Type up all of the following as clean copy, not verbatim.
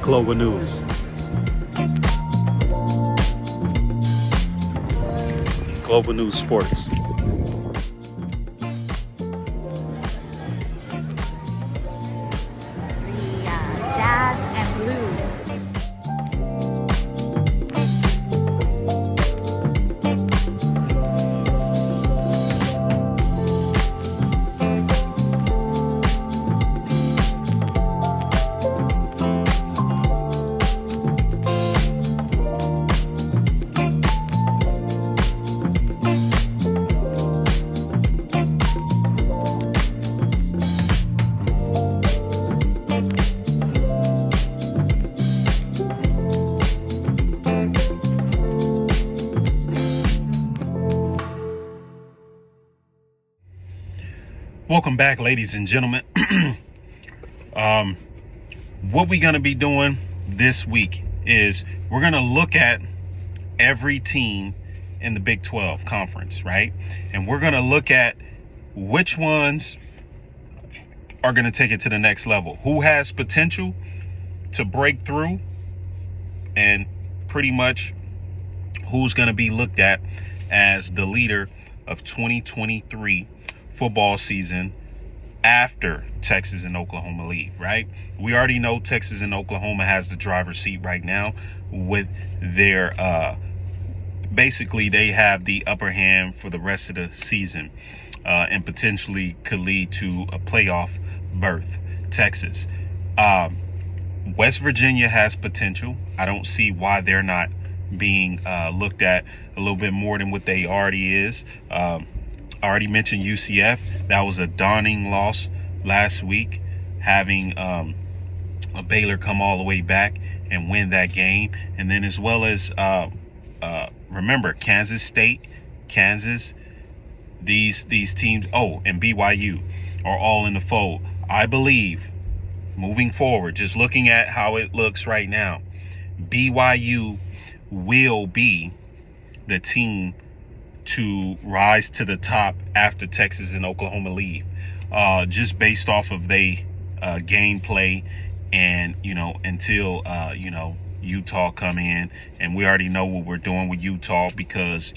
Global News. Global News Sports. The Jazz and Blues. Welcome back, ladies and gentlemen. What we're going to be doing this week is we're going to look at every team in the Big 12 conference, right? And we're going to look at which ones are going to take it to the next level, who has potential to break through, and pretty much who's going to be looked at as the leader of 2023 football season after Texas and Oklahoma leave, right? We already know Texas and Oklahoma has the driver's seat right now with their basically they have the upper hand for the rest of the season, and potentially could lead to a playoff berth. Texas, West Virginia has potential. I don't see why they're not being looked at a little bit more than what they already is. I already mentioned UCF. That was a daunting loss last week, having a Baylor come all the way back and win that game. And then as well as, remember, Kansas State, Kansas, these teams, and BYU are all in the fold. I believe, moving forward, just looking at how it looks right now, BYU will be the team to rise to the top after Texas and Oklahoma leave, just based off of they gameplay, and until Utah come in, and we already know what we're doing with Utah, because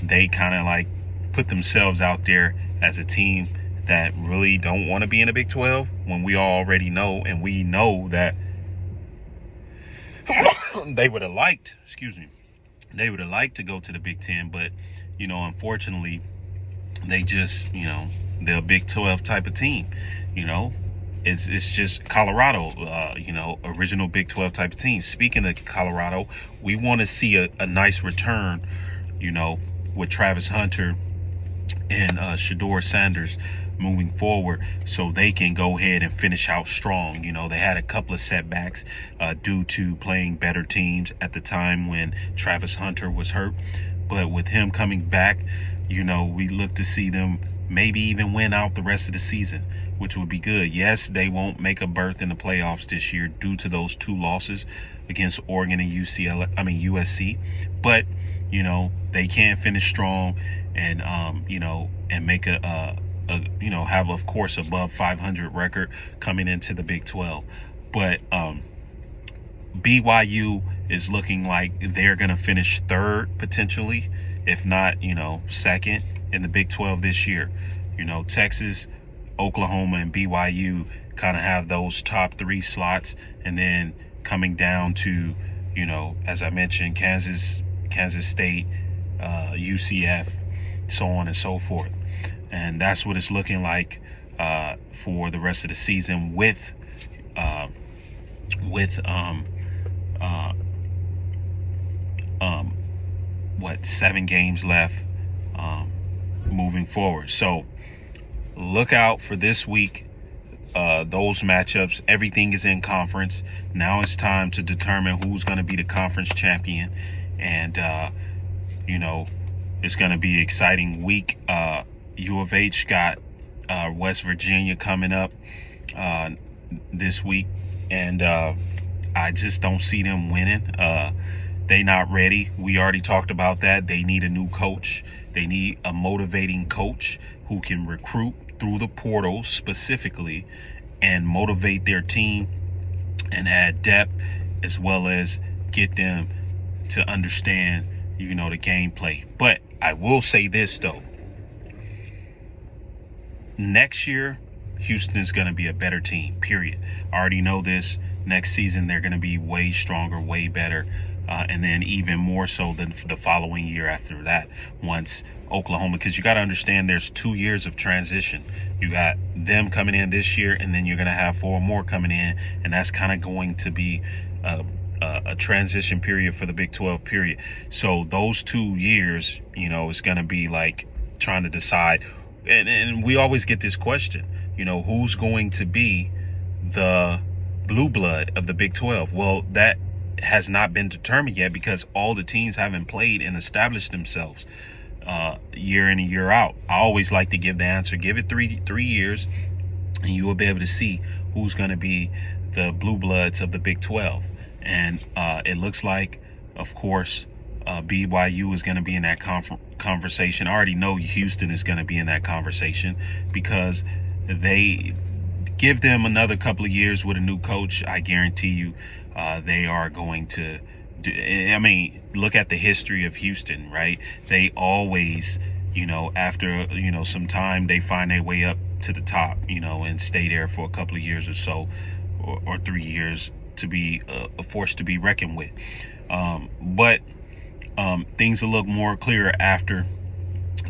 they kind of like put themselves out there as a team that really don't want to be in the Big 12, when we already know, and we know that they would have liked, to go to the Big 10, but unfortunately they just they're a Big 12 type of team. It's just Colorado, original Big 12 type of team. Speaking of Colorado, we want to see a nice return, with Travis Hunter and Shedeur Sanders moving forward, so they can go ahead and finish out strong. They had a couple of setbacks due to playing better teams at the time when Travis Hunter was hurt, but with him coming back, we look to see them maybe even win out the rest of the season, which would be good. Yes, they won't make a berth in the playoffs this year due to those two losses against Oregon and USC, but they can finish strong and and make have, of course, above 500 record coming into the Big 12. But BYU is looking like they're going to finish third potentially, if not, second in the Big 12 this year. Texas, Oklahoma, and BYU kind of have those top three slots, and then coming down to, as I mentioned, Kansas State, UCF, so on and so forth. And that's what it's looking like for the rest of the season, with 7 games left moving forward. So look out for this week, those matchups. Everything is in conference. Now it's time to determine who's going to be the conference champion, and it's going to be an exciting week. U of H got West Virginia coming up this week, and I just don't see them winning. They not ready. We already talked about that. They need a new coach. They need a motivating coach who can recruit through the portal specifically and motivate their team and add depth, as well as get them to understand, the gameplay. But I will say this though, next year Houston is going to be a better team, period. I already know this. Next season they're going to be way stronger, way better, and then even more so than the following year after that, once Oklahoma, because you got to understand there's 2 years of transition. You got them coming in this year, and then you're going to have 4 more coming in, and that's kind of going to be a transition period for the Big 12 period. So those 2 years, it's going to be like trying to decide, and we always get this question, who's going to be the blue blood of the Big 12? Well, that has not been determined yet, because all the teams haven't played and established themselves year in and year out. I always like to give the answer, give it three years, and you will be able to see who's going to be the blue bloods of the Big 12. And it looks like, of course, BYU is going to be in that conversation. I already know Houston is going to be in that conversation, because they give them another couple of years with a new coach. I guarantee you they are going to do. I mean, look at the history of Houston, right? They always, after, some time, they find their way up to the top, and stay there for a couple of years or so, or 3 years, to be a force to be reckoned with. But things will look more clearer after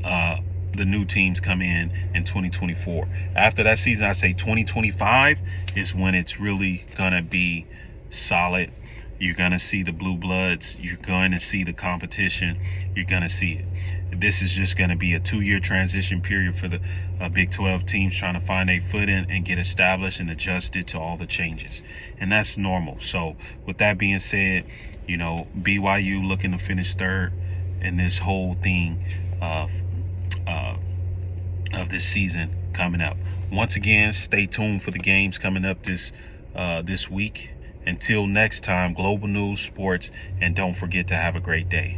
the new teams come in 2024. After that season, I say 2025 is when it's really gonna be solid. You're gonna see the blue bloods. You're going to see the competition. You're gonna see it. This is just gonna be a 2-year transition period for the Big 12 teams, trying to find a footing and get established and adjusted to all the changes, and that's normal. So with that being said, BYU looking to finish third in this whole thing of this season coming up. Once again, stay tuned for the games coming up this week. Until next time, Global News Sports, and don't forget to have a great day.